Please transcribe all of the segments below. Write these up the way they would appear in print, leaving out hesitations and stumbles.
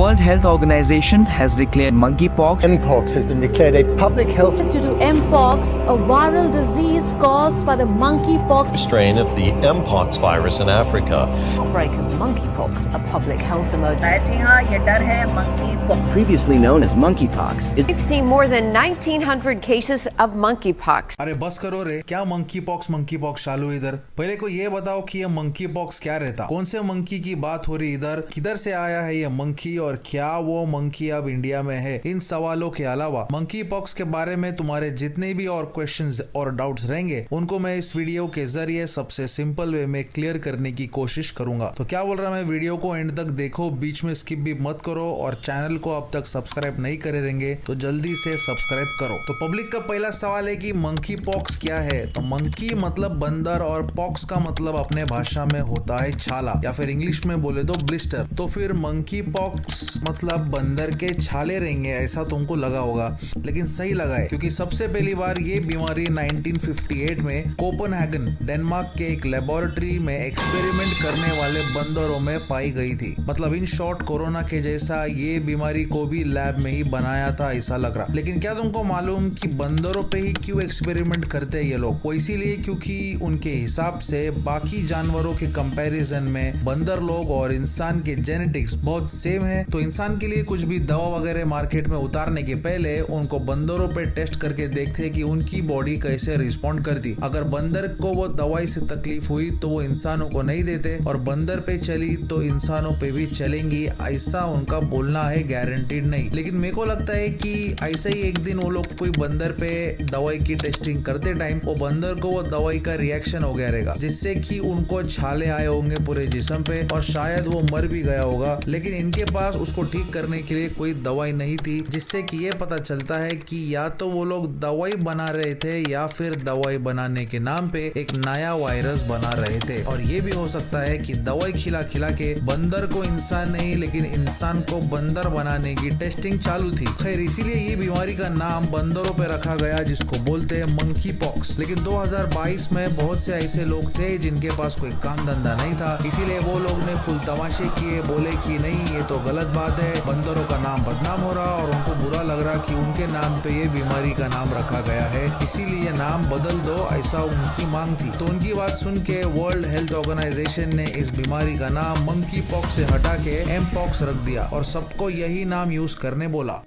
World Health Organization has declared monkeypox. Mpox has been declared a public health Due to Mpox, a viral disease caused by the monkeypox strain of the Mpox virus in Africa. Outbreak of monkeypox, a public health emergency. जी हाँ, ये डर है monkeypox. Previously known as monkeypox, is We've seen more than 1,900 cases of monkeypox. अरे बस करो रे, क्या monkeypox चालू इधर। पहले को ये बताओ कि ये मंकीपॉक्स क्या रहता, कौन से मंकी की बात हो रही इधर, किधर से आया है ये मंकी और क्या वो मंकी अब इंडिया में है। इन सवालों के अलावा मंकी पॉक्स के बारे में तुम्हारे जितने भी और क्वेश्चंस और डाउट्स रहेंगे उनको मैं इस वीडियो के जरिए सबसे सिंपल वे में क्लियर करने की कोशिश करूंगा। तो क्या बोल रहा मैं, वीडियो को एंड तक देखो, बीच में स्किप भी मत करो और चैनल को अब तक सब्सक्राइब नहीं करे रहेंगे तो जल्दी से सब्सक्राइब करो। तो पब्लिक का पहला सवाल है कि मंकी पॉक्स क्या है। तो मंकी मतलब बंदर और पॉक्स का मतलब अपने भाषा में होता है छाला या फिर इंग्लिश में बोले तो ब्लिस्टर। तो फिर मंकी पॉक्स मतलब बंदर के छाले रहेंगे ऐसा तुमको लगा होगा, लेकिन सही लगा है क्योंकि सबसे पहली बार ये बीमारी 1958 में कोपेनहेगन डेनमार्क के एक लेबोरेटरी में एक्सपेरिमेंट करने वाले बंदरों में पाई गई थी। मतलब इन शॉर्ट कोरोना के जैसा ये बीमारी को भी लैब में ही बनाया था ऐसा लग रहा। लेकिन क्या तुमको मालूम कि बंदरों पे ही क्यों एक्सपेरिमेंट करते हैं ये लोग? वो इसीलिए क्योंकि उनके हिसाब से बाकी जानवरों के कंपैरिजन में बंदर लोग और इंसान के जेनेटिक्स बहुत सेम है। तो इंसान के लिए कुछ भी दवा वगैरह मार्केट में उतारने के पहले उनको बंदरों पे टेस्ट करके देखते हैं कि उनकी बॉडी कैसे रिस्पॉन्ड करती। अगर बंदर को वो दवाई से तकलीफ हुई तो वो इंसानों को नहीं देते और बंदर पे चली तो इंसानों पे भी चलेंगी ऐसा उनका बोलना है, गारंटीड नहीं। लेकिन मेरे को लगता है कि ऐसे ही एक दिन वो लोग कोई बंदर पे दवाई की टेस्टिंग करते टाइम वो बंदर को वो दवाई का रिएक्शन हो गया रहेगा जिससे कि उनको छाले आए होंगे पूरे जिस्म पे और शायद वो मर भी गया होगा। लेकिन इनके पास उसको ठीक करने के लिए कोई दवाई नहीं थी, जिससे कि ये पता चलता है कि या तो वो लोग दवाई बना रहे थे या फिर दवाई बनाने के नाम पे एक नया वायरस बना रहे थे। और ये भी हो सकता है कि दवाई खिला खिला के बंदर को इंसान नहीं लेकिन इंसान को बंदर बनाने की टेस्टिंग चालू थी। खैर इसीलिए ये बीमारी का नाम बंदरों पे रखा गया जिसको बोलते हैं मंकी पॉक्स। लेकिन 2022 में बहुत से ऐसे लोग थे जिनके पास कोई काम धंधा नहीं था, इसीलिए वो लोग ने फुल तमाशे किए, बोले कि नहीं ये तो गलत बात है, बंदरों का नाम बदनाम हो रहा और उनको बुरा लग रहा कि उनके नाम पे ये बीमारी का नाम रखा गया है, इसीलिए नाम बदल दो ऐसा उनकी मांग थी। तो उनकी बात सुन के वर्ल्ड हेल्थ ऑर्गेनाइजेशन ने इस बीमारी का नाम मंकी पॉक्स से हटा के एमपॉक्स रख दिया और सबको यही नाम यूज करने बोला।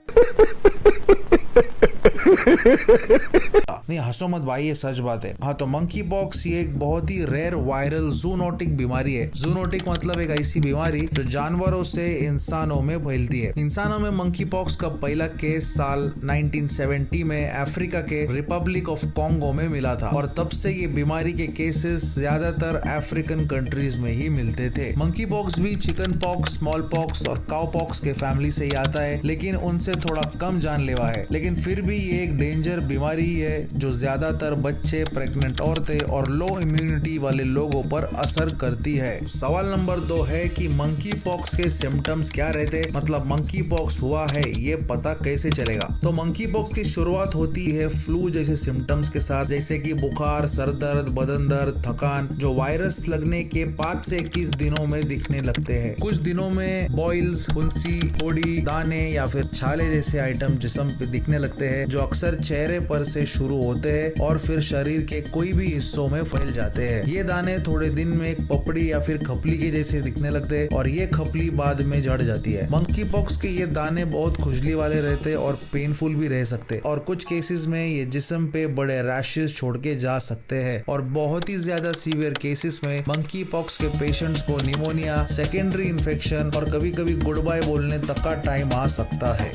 नहीं हंसो मत भाई, ये सच बात है। हाँ तो मंकी पॉक्स ये एक बहुत ही रेयर वायरल जूनोटिक बीमारी है। जूनोटिक मतलब एक ऐसी बीमारी जो जानवरों से इंसानों में फैलती है। इंसानों में मंकी पॉक्स का पहला केस साल 1970 में अफ्रीका के रिपब्लिक ऑफ कॉन्गो में मिला था और तब से ये बीमारी के केसेस ज्यादातर अफ्रीकन कंट्रीज में ही मिलते थे। मंकी पॉक्स भी चिकन पॉक्स, स्मॉल पॉक्स और काउ पॉक्स के फैमिली से ही आता है, लेकिन उनसे थोड़ा कम जानलेवा है। लेकिन फिर भी ये एक डेंजर बीमारी है जो ज्यादातर बच्चे, प्रेग्नेंट औरतें और लो इम्यूनिटी वाले लोगों पर असर करती है। सवाल नंबर 2 है कि मंकी पॉक्स के सिम्टम्स क्या रहते, मतलब मंकी पॉक्स हुआ है ये पता कैसे चलेगा। तो मंकी पॉक्स की शुरुआत होती है फ्लू जैसे सिम्टम्स के साथ, जैसे कि बुखार, सर दर्द, बदन दर्द, थकान, जो वायरस लगने के 5 से 21 दिनों में दिखने लगते हैं। कुछ दिनों में बॉइल्स, फुंसी, फोड़ी, दाने या फिर छाले जैसे आइटम जिस्म पे दिखने लगते हैं जो अक्सर चेहरे पर से शुरू होते हैं और फिर शरीर के कोई भी हिस्सों में फैल जाते हैं। ये दाने थोड़े दिन में एक पपड़ी या फिर खपली के जैसे दिखने लगते हैं और ये खपली बाद में झड़ जाती है। मंकी पॉक्स के ये दाने बहुत खुजली वाले रहते हैं और पेनफुल भी रह सकते हैं और कुछ केसेस में ये जिस्म पे बड़े रैशेस छोड़ के जा सकते हैं और बहुत ही ज्यादा सीवियर केसेस में मंकी पॉक्स के पेशेंट्स को निमोनिया, सेकेंडरी इन्फेक्शन और कभी कभी गुड बाय बोलने तक का टाइम आ सकता है।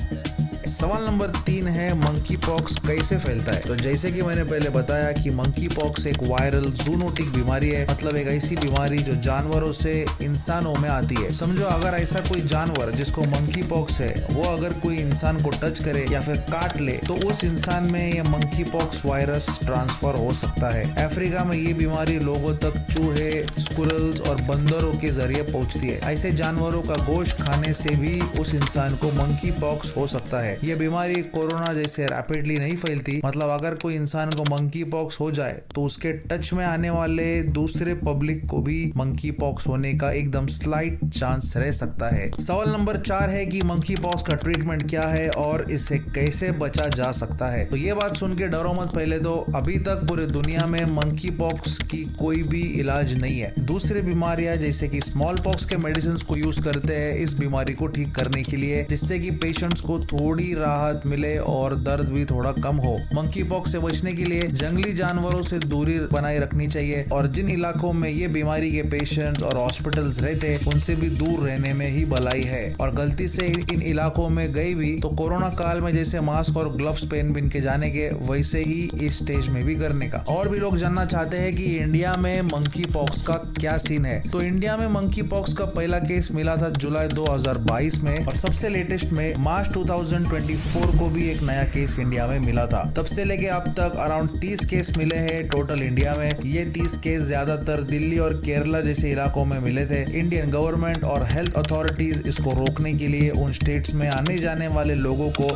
सवाल नंबर 3 है मंकी पॉक्स कैसे फैलता है। तो जैसे कि मैंने पहले बताया कि मंकी पॉक्स एक वायरल जूनोटिक बीमारी है, मतलब एक ऐसी बीमारी जो जानवरों से इंसानों में आती है। समझो अगर ऐसा कोई जानवर जिसको मंकी पॉक्स है वो अगर कोई इंसान को टच करे या फिर काट ले तो उस इंसान में ये मंकी पॉक्स वायरस ट्रांसफर हो सकता है। अफ्रीका में ये बीमारी लोगों तक चूहे, स्क्विरल्स और बंदरों के जरिए पहुंचती है। ऐसे जानवरों का गोश्त खाने से भी उस इंसान को मंकी पॉक्स हो सकता है। ये बीमारी कोरोना जैसे रैपिडली नहीं फैलती, मतलब अगर कोई इंसान को मंकी पॉक्स हो जाए तो उसके टच में आने वाले दूसरे पब्लिक को भी मंकी पॉक्स होने का एकदम स्लाइट चांस रह सकता है। सवाल नंबर 4 है कि मंकी पॉक्स का ट्रीटमेंट क्या है और इससे कैसे बचा जा सकता है। तो ये बात सुन के डरो मत। पहले तो अभी तक पूरे दुनिया में मंकी पॉक्स की कोई भी इलाज नहीं है। दूसरी बीमारियां जैसे कि स्मॉल पॉक्स के मेडिसिन को यूज करते हैं इस बीमारी को ठीक करने के लिए, जिससे कि पेशेंट्स को थोड़ी राहत मिले और दर्द भी थोड़ा कम हो। मंकी पॉक्स से बचने के लिए जंगली जानवरों से दूरी बनाए रखनी चाहिए और जिन इलाकों में ये बीमारी के पेशेंट्स और हॉस्पिटल्स रहते हैं उनसे भी दूर रहने में ही भलाई है। और गलती से इन इलाकों में गई भी तो कोरोना काल में जैसे मास्क और ग्लव्स पहन के जाने के वैसे ही इस स्टेज में भी करने का। और भी लोग जानना चाहते हैं कि इंडिया में मंकी पॉक्स का क्या सीन है। तो इंडिया में मंकी पॉक्स का पहला केस मिला था जुलाई 2022 में और सबसे लेटेस्ट में मार्च 2024 को भी एक नया केस इंडिया में मिला था। तब से लेके अब तक अराउंड 30 केस मिले हैं टोटल इंडिया में। ये 30 केस ज्यादातर दिल्ली और केरला जैसे इलाकों में मिले थे। इंडियन गवर्नमेंट और हेल्थ अथॉरिटीज इसको रोकने के लिए उन स्टेट्स में आने जाने वाले लोगों को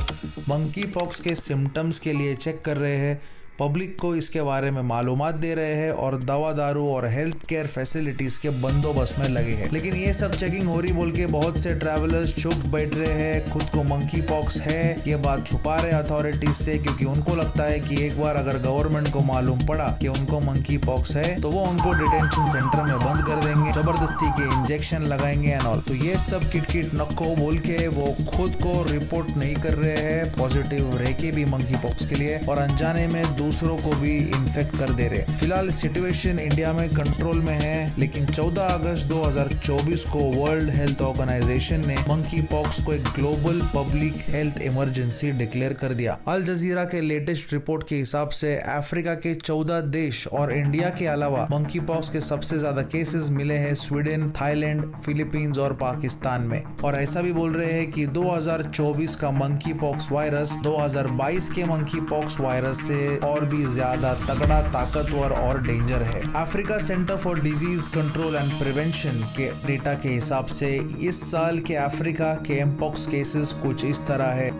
मंकी पॉक्स के सिम्टम्स के लिए चेक कर रहे हैं, पब्लिक को इसके बारे में मालूमात दे रहे हैं और दवा दारू और हेल्थ केयर फैसिलिटीज के बंदोबस्त में लगे हैं। लेकिन ये सब चेकिंग हो रही बोल के बहुत से ट्रैवलर्स चुप बैठ रहे हैं, खुद को मंकी पॉक्स है ये बात छुपा रहे अथॉरिटीज से, क्योंकि उनको लगता है कि एक बार अगर गवर्नमेंट को मालूम पड़ा कि उनको मंकी पॉक्स है तो वो उनको डिटेंशन सेंटर में बंद कर देंगे, जबरदस्ती के इंजेक्शन लगाएंगे एंड ऑल। तो ये सब किट नक्को बोल के वो खुद को रिपोर्ट नहीं कर रहे हैं पॉजिटिव रह के भी मंकी पॉक्स के लिए और अनजाने में दूसरों को भी इन्फेक्ट कर दे रहे। फिलहाल सिचुएशन इंडिया में कंट्रोल में है, लेकिन 14 अगस्त 2024 को वर्ल्ड हेल्थ ऑर्गेनाइजेशन ने मंकी पॉक्स को एक global public health emergency declare कर दिया। अल जजीरा के लेटेस्ट रिपोर्ट के हिसाब से अफ्रीका के 14 देश और इंडिया के अलावा मंकी पॉक्स के सबसे ज्यादा केसेस मिले हैं स्वीडन, थाईलैंड, फिलीपींस और पाकिस्तान में। और ऐसा भी बोल रहे हैं कि 2024 का मंकी पॉक्स वायरस 2022 के मंकी पॉक्स वायरस से और भी ज्यादा तगड़ा, ताकतवर और डेंजर है। Africa centre for disease control and prevention के डेटा के हिसाब से इस साल के अफ्रीका के एमपॉक्स केसेस कुछ इस तरह है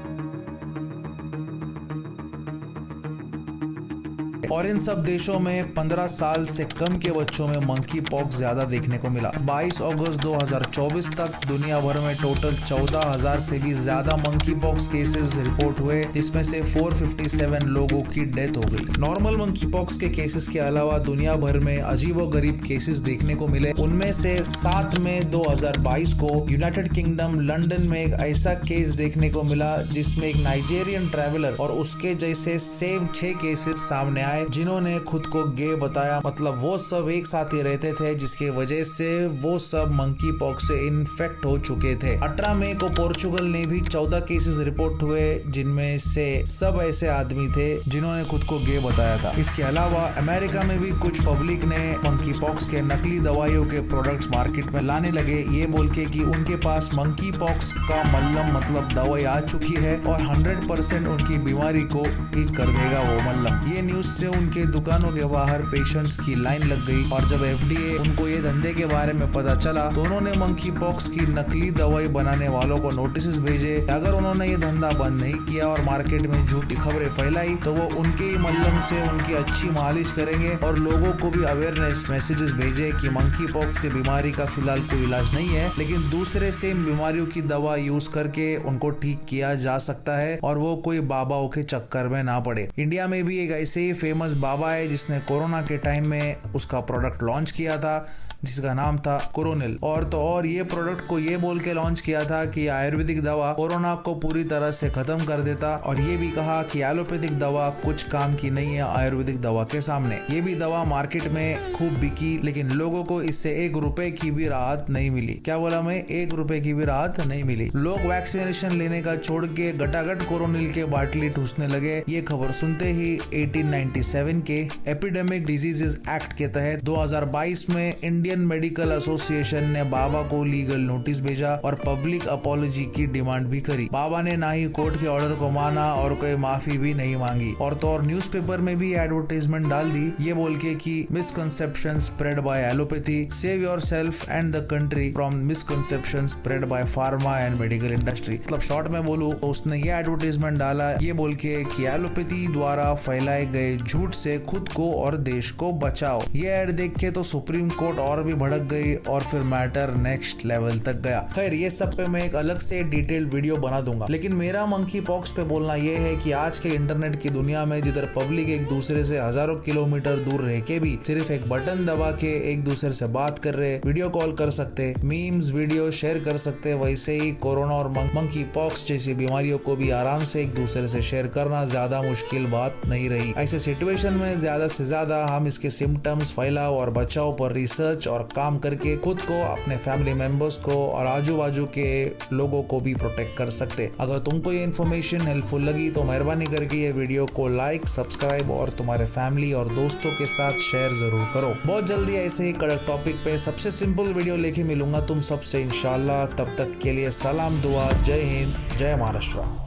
और इन सब देशों में 15 साल से कम के बच्चों में मंकी पॉक्स ज्यादा देखने को मिला। 22 अगस्त 2024 तक दुनिया भर में टोटल 14,000 से भी ज्यादा मंकी पॉक्स केसेस रिपोर्ट हुए, जिसमें से 457 लोगों की डेथ हो गई। नॉर्मल मंकी पॉक्स के केसेस के अलावा दुनिया भर में अजीबोगरीब केसेस देखने को मिले। उनमें से 7 मई 2022 को यूनाइटेड किंगडम लंदन में एक ऐसा केस देखने को मिला जिसमें एक नाइजेरियन ट्रैवलर और उसके जैसे सेम 6 केसेस सामने आए जिन्होंने खुद को गे बताया। मतलब वो सब एक साथ ही रहते थे, जिसके वजह से वो सब मंकी पॉक्स से इन्फेक्ट हो चुके थे। 18 मई को पोर्चुगल ने भी 14 केसेस रिपोर्ट हुए, जिनमें से सब ऐसे आदमी थे जिन्होंने खुद को गे बताया था। इसके अलावा अमेरिका में भी कुछ पब्लिक ने मंकी पॉक्स के नकली दवाइयों के प्रोडक्ट्स मार्केट में लाने लगे, ये बोल के कि उनके पास मंकी पॉक्स का मल्लम मतलब दवाई आ चुकी है और 100% उनकी बीमारी को ठीक कर देगा वो मल्लम। ये न्यूज से उनके दुकानों के बाहर पेशेंट्स की लाइन लग गई और जब FDA उनको ये धंधे के बारे में पता चला तो उन्होंने मंकी पॉक्स की नकली दवाई बनाने वालों को नोटिस भेजे। अगर उन्होंने ये धंधा बंद नहीं किया और मार्केट में झूठी खबरें फैलाई तो वो उनके ही मल्लम से उनकी अच्छी मालिश करेंगे और लोगों को भी अवेयरनेस मैसेजेस भेजे कि मंकी पॉक्स की बीमारी का फिलहाल कोई इलाज नहीं है, लेकिन दूसरे सेम बीमारियों की दवा यूज करके उनको ठीक किया जा सकता है और वो कोई बाबाओं के चक्कर में ना पड़े। इंडिया में भी एक ऐसे ही फेमस बाबा है जिसने कोरोना के टाइम में उसका प्रोडक्ट लॉन्च किया था जिसका नाम था कोरोनिल। और ये प्रोडक्ट को ये बोल के लॉन्च किया था कि आयुर्वेदिक दवा कोरोना को पूरी तरह से खत्म कर देता और ये भी कहा कि एलोपैथिक दवा कुछ काम की नहीं है आयुर्वेदिक दवा के सामने। ये भी दवा मार्केट में खूब बिकी, लेकिन लोगों को इससे 1 रुपए की भी राहत नहीं मिली। क्या बोला मैं? 1 रुपए की भी राहत नहीं मिली। लोग वैक्सीनेशन लेने का छोड़ के गटागट कोरोनिल के बाटली ठूसने लगे। ये खबर सुनते ही 1897 के एपिडेमिक डिजीजेस एक्ट के तहत 2022 में इंडिया इंडियन मेडिकल एसोसिएशन ने बाबा को लीगल नोटिस भेजा और पब्लिक अपॉलॉजी की डिमांड भी करी। बाबा ने ना ही कोर्ट के ऑर्डर को माना और कोई माफी भी नहीं मांगी और तो और न्यूज़पेपर में भी एडवर्टाइजमेंट डाल दी ये बोल के कि misconception spread by allopathy, save yourself and the country from misconception spread by pharma and medical industry. मतलब शॉर्ट में बोलूं तो उसने ये एडवर्टाइजमेंट डाला ये बोल के कि एलोपैथी द्वारा फैलाए गए झूठ से खुद को और देश को बचाओ। ये ऐड देख के तो सुप्रीम कोर्ट और भी भड़क गई और फिर मैटर नेक्स्ट लेवल तक गया। खैर ये सब पे मैं एक अलग से डिटेल्ड वीडियो बना दूंगा, लेकिन मेरा मंकी पॉक्स पे बोलना ये है कि आज के इंटरनेट की दुनिया में जिधर पब्लिक एक दूसरे से हजारों किलोमीटर दूर रह के भी सिर्फ एक बटन दबा के एक दूसरे से बात कर रहे, वीडियो कॉल कर सकते, मीम्स वीडियो शेयर कर सकते, वैसे ही कोरोना और मंकी पॉक्स जैसी बीमारियों को भी आराम से एक दूसरे से शेयर करना ज्यादा मुश्किल बात नहीं रही। ऐसे सिचुएशन में ज्यादा से ज्यादा हम इसके सिम्टम्स, फैलाव और बचाव पर रिसर्च और काम करके खुद को, अपने फैमिली मेंबर्स को और आजू बाजू के लोगों को भी प्रोटेक्ट कर सकते। अगर तुमको ये इन्फॉर्मेशन हेल्पफुल लगी तो मेहरबानी करके ये वीडियो को लाइक, सब्सक्राइब और तुम्हारे फैमिली और दोस्तों के साथ शेयर जरूर करो। बहुत जल्दी ऐसे ही कड़क टॉपिक पे सबसे सिंपल वीडियो लेके मिलूंगा तुम सबसे इंशाल्लाह। तब तक के लिए सलाम, दुआ, जय हिंद, जय महाराष्ट्र।